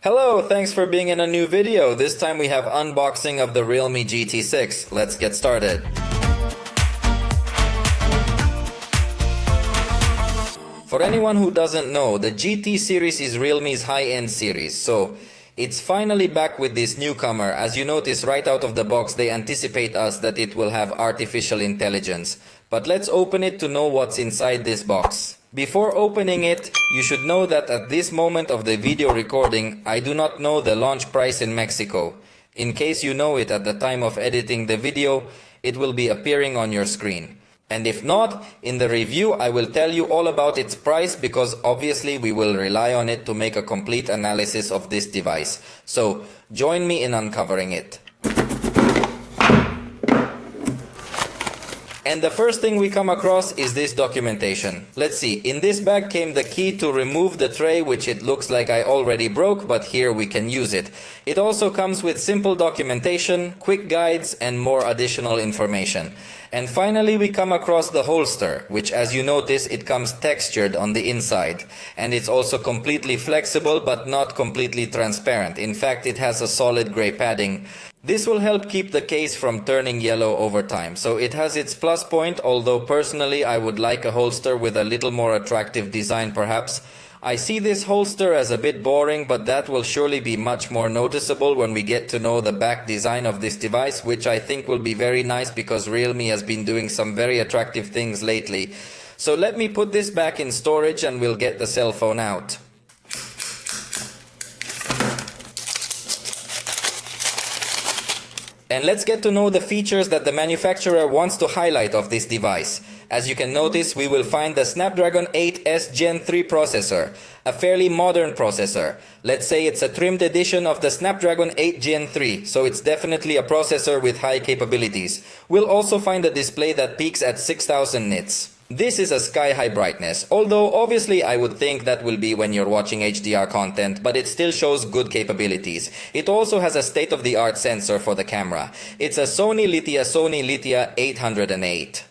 Hello, thanks for being in a new video. This time we have unboxing of the realme GT6. Let's get started. For anyone who doesn't know, the GT series is realme's high-end series, so it's finally back with this newcomer. As you notice right out of the box, they anticipate us that it will have artificial intelligence. But let's open it to know what's inside this box. Before opening it, you should know that at this moment of the video recording, I do not know the launch price in Mexico. In case you know it at the time of editing the video, it will be appearing on your screen. And if not, in the review I will tell you all about its price, because obviously we will rely on it to make a complete analysis of this device. So join me in uncovering it. And the first thing we come across is this documentation. Let's see, in this bag came the key to remove the tray, which it looks like I already broke, but here we can use it. It also comes with simple documentation, quick guides, and more additional information. And finally we come across the holster, which as you notice it comes textured on the inside. And it's also completely flexible but not completely transparent. In fact, it has a solid gray padding. This will help keep the case from turning yellow over time. So it has its plus point, although personally I would like a holster with a little more attractive design perhaps. I see this holster as a bit boring, but that will surely be much more noticeable when we get to know the back design of this device, which I think will be very nice because Realme has been doing some very attractive things lately. So let me put this back in storage and we'll get the cell phone out. And let's get to know the features that the manufacturer wants to highlight of this device. As you can notice, we will find the Snapdragon 8S Gen 3 processor, a fairly modern processor. Let's say it's a trimmed edition of the Snapdragon 8 Gen 3, so it's definitely a processor with high capabilities. We'll also find a display that peaks at 6000 nits. This is a sky-high brightness, although obviously I would think that will be when you're watching HDR content, but it still shows good capabilities. It also has a state-of-the-art sensor for the camera. It's a Sony Lithia 808.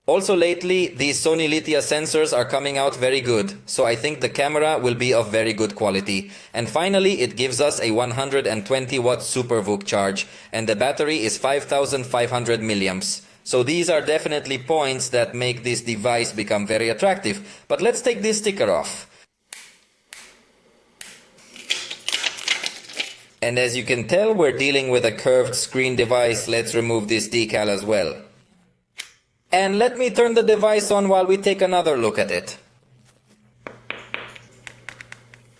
Also lately, these Sony Lithia sensors are coming out very good, so I think the camera will be of very good quality. And finally, it gives us a 120 watt SuperVOOC charge, and the battery is 5500 milliamps. So these are definitely points that make this device become very attractive. But let's take this sticker off. And as you can tell, we're dealing with a curved screen device. Let's remove this decal as well. And let me turn the device on while we take another look at it.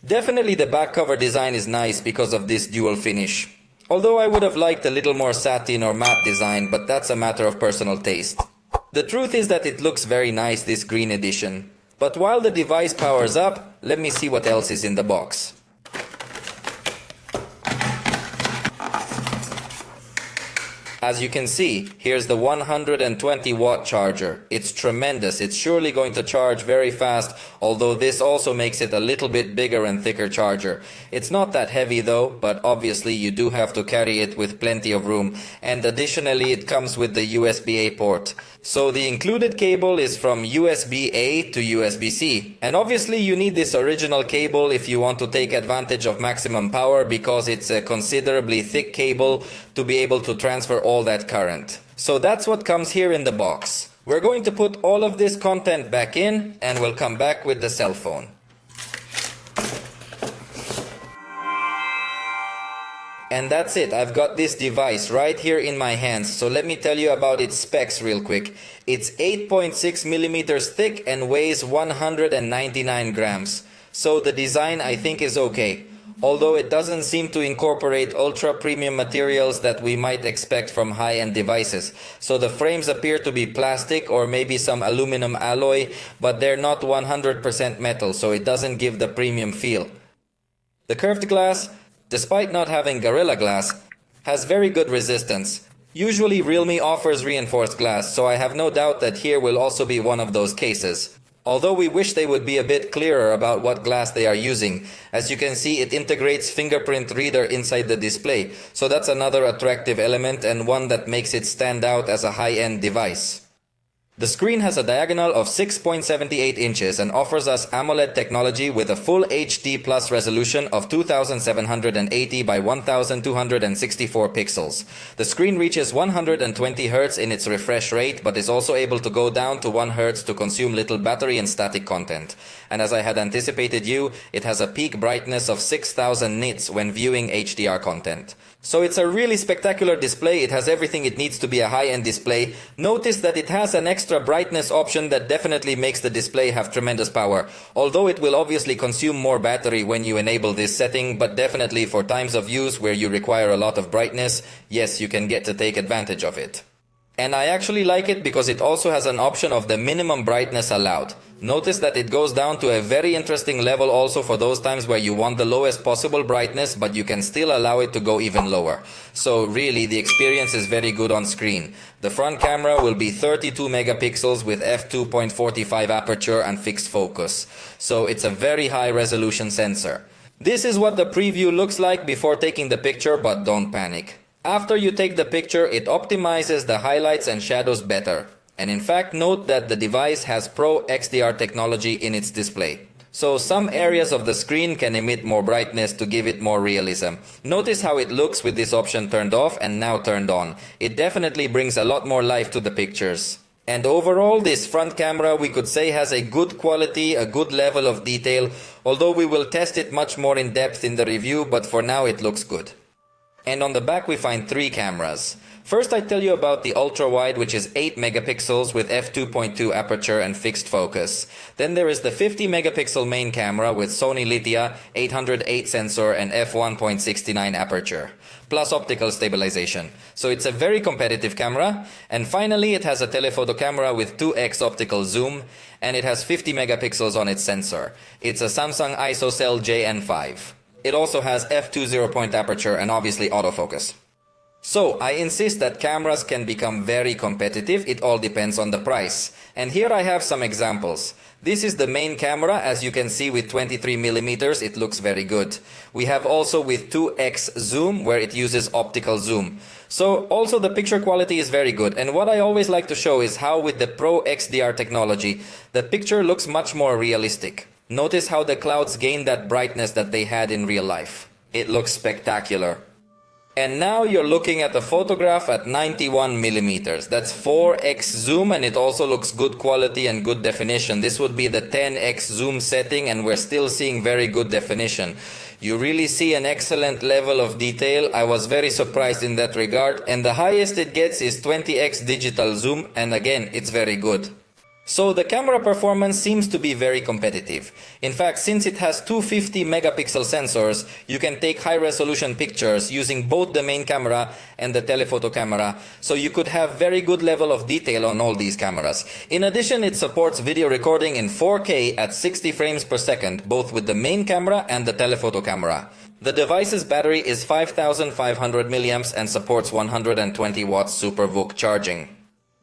Definitely the back cover design is nice because of this dual finish. Although I would have liked a little more satin or matte design, but that's a matter of personal taste. The truth is that it looks very nice, this green edition. But while the device powers up, let me see what else is in the box. As you can see, here's the 120 watt charger. It's tremendous. It's surely going to charge very fast, although this also makes it a little bit bigger and thicker charger. It's not that heavy though, but obviously you do have to carry it with plenty of room. And additionally, it comes with the USB-A port. So the included cable is from USB-A to USB-C. And obviously you need this original cable if you want to take advantage of maximum power, because it's a considerably thick cable to be able to transfer all that current. So that's what comes here in the box. We're going to put all of this content back in and we'll come back with the cell phone. And that's it. I've got this device right here in my hands. So let me tell you about its specs real quick. It's 8.6 millimeters thick and weighs 199 grams. So the design I think is okay. Although it doesn't seem to incorporate ultra premium materials that we might expect from high-end devices. So the frames appear to be plastic or maybe some aluminum alloy, but they're not 100% metal, so it doesn't give the premium feel. The curved glass, despite not having Gorilla Glass, has very good resistance. Usually Realme offers reinforced glass, so I have no doubt that here will also be one of those cases. Although we wish they would be a bit clearer about what glass they are using. As you can see, it integrates fingerprint reader inside the display, so that's another attractive element and one that makes it stand out as a high-end device. The screen has a diagonal of 6.78 inches and offers us AMOLED technology with a full HD plus resolution of 2780 by 1264 pixels. The screen reaches 120 Hz in its refresh rate, but is also able to go down to 1 Hz to consume little battery and static content. And as I had anticipated you, it has a peak brightness of 6000 nits when viewing HDR content. So it's a really spectacular display. It has everything it needs to be a high-end display. Notice that it has an extra brightness option that definitely makes the display have tremendous power. Although it will obviously consume more battery when you enable this setting, but definitely for times of use where you require a lot of brightness, yes, you can get to take advantage of it. And I actually like it because it also has an option of the minimum brightness allowed. Notice that it goes down to a very interesting level also for those times where you want the lowest possible brightness, but you can still allow it to go even lower. So really the experience is very good on screen. The front camera will be 32 megapixels with f2.45 aperture and fixed focus. So it's a very high resolution sensor. This is what the preview looks like before taking the picture, but don't panic. After you take the picture, it optimizes the highlights and shadows better. And in fact, note that the device has Pro XDR technology in its display. So some areas of the screen can emit more brightness to give it more realism. Notice how it looks with this option turned off and now turned on. It definitely brings a lot more life to the pictures. And overall, this front camera we could say has a good quality, a good level of detail, although we will test it much more in depth in the review, but for now it looks good. And on the back we find 3 cameras. First I tell you about the ultra-wide, which is 8 megapixels with f2.2 aperture and fixed focus. Then there is the 50 megapixel main camera with Sony Lithia 808 sensor and f1.69 aperture, plus optical stabilization. So it's a very competitive camera. And finally it has a telephoto camera with 2x optical zoom, and it has 50 megapixels on its sensor. It's a Samsung ISOCELL JN5. It also has f2.0 point aperture and obviously autofocus. So I insist that cameras can become very competitive. It all depends on the price. And here I have some examples. This is the main camera. As you can see, with 23 millimeters, it looks very good. We have also with 2x zoom, where it uses optical zoom. So also the picture quality is very good. And what I always like to show is how with the Pro XDR technology, the picture looks much more realistic. Notice how the clouds gain that brightness that they had in real life. It looks spectacular. And now you're looking at a photograph at 91 millimeters. That's 4x zoom, and it also looks good quality and good definition. This would be the 10x zoom setting, and we're still seeing very good definition. You really see an excellent level of detail. I was very surprised in that regard. And the highest it gets is 20x digital zoom, and again, it's very good. So the camera performance seems to be very competitive. In fact, since it has 250 megapixel sensors, you can take high resolution pictures using both the main camera and the telephoto camera, so you could have very good level of detail on all these cameras. In addition, it supports video recording in 4K at 60 frames per second, both with the main camera and the telephoto camera. The device's battery is 5500 milliamps and supports 120 watts Super VOOC charging.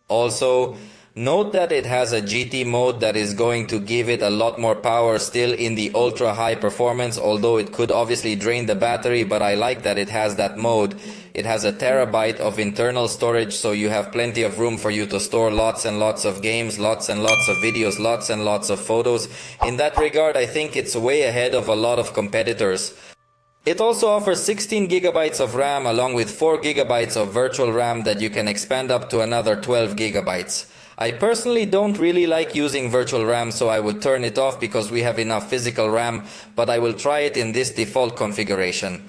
Also, note that it has a GT mode that is going to give it a lot more power still in the ultra high performance, although it could obviously drain the battery, but I like that it has that mode. It has a terabyte of internal storage, so you have plenty of room for you to store lots and lots of games, lots and lots of videos, lots and lots of photos. In that regard, I think it's way ahead of a lot of competitors. It also offers 16 gigabytes of RAM along with 4 gigabytes of virtual RAM that you can expand up to another 12 gigabytes. I personally don't really like using virtual RAM, so I would turn it off because we have enough physical RAM, but I will try it in this default configuration.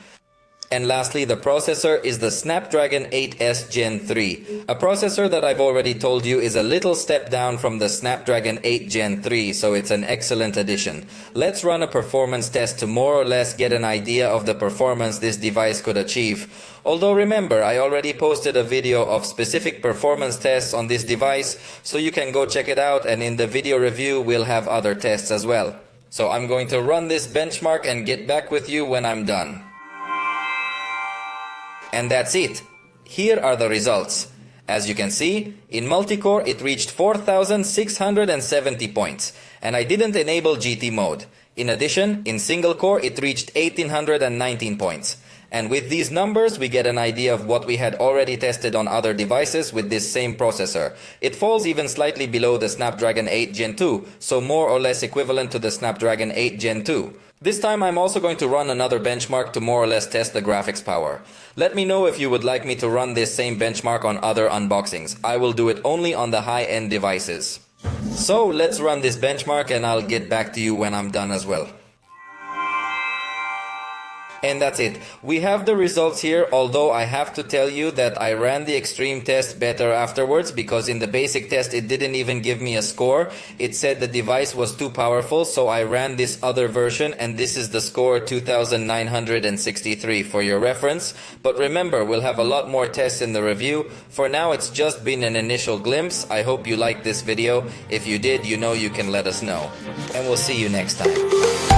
And lastly, the processor is the Snapdragon 8S Gen 3, a processor that I've already told you is a little step down from the Snapdragon 8 Gen 3, so it's an excellent addition. Let's run a performance test to more or less get an idea of the performance this device could achieve. Although remember, I already posted a video of specific performance tests on this device, so you can go check it out, and in the video review we'll have other tests as well. So I'm going to run this benchmark and get back with you when I'm done. And that's it. Here are the results. As you can see, in multi-core it reached 4,670 points, and I didn't enable GT mode. In addition, in single core it reached 1,819 points. And with these numbers, we get an idea of what we had already tested on other devices with this same processor. It falls even slightly below the Snapdragon 8 Gen 2, so more or less equivalent to the Snapdragon 8 Gen 2. This time I'm also going to run another benchmark to more or less test the graphics power. Let me know if you would like me to run this same benchmark on other unboxings. I will do it only on the high-end devices. So let's run this benchmark and I'll get back to you when I'm done as well. And that's it. We have the results here, although I have to tell you that I ran the extreme test better afterwards, because in the basic test it didn't even give me a score. It said the device was too powerful, so I ran this other version and this is the score 2963 for your reference. But remember, we'll have a lot more tests in the review. For now it's just been an initial glimpse. I hope you liked this video. If you did, you know you can let us know. And we'll see you next time.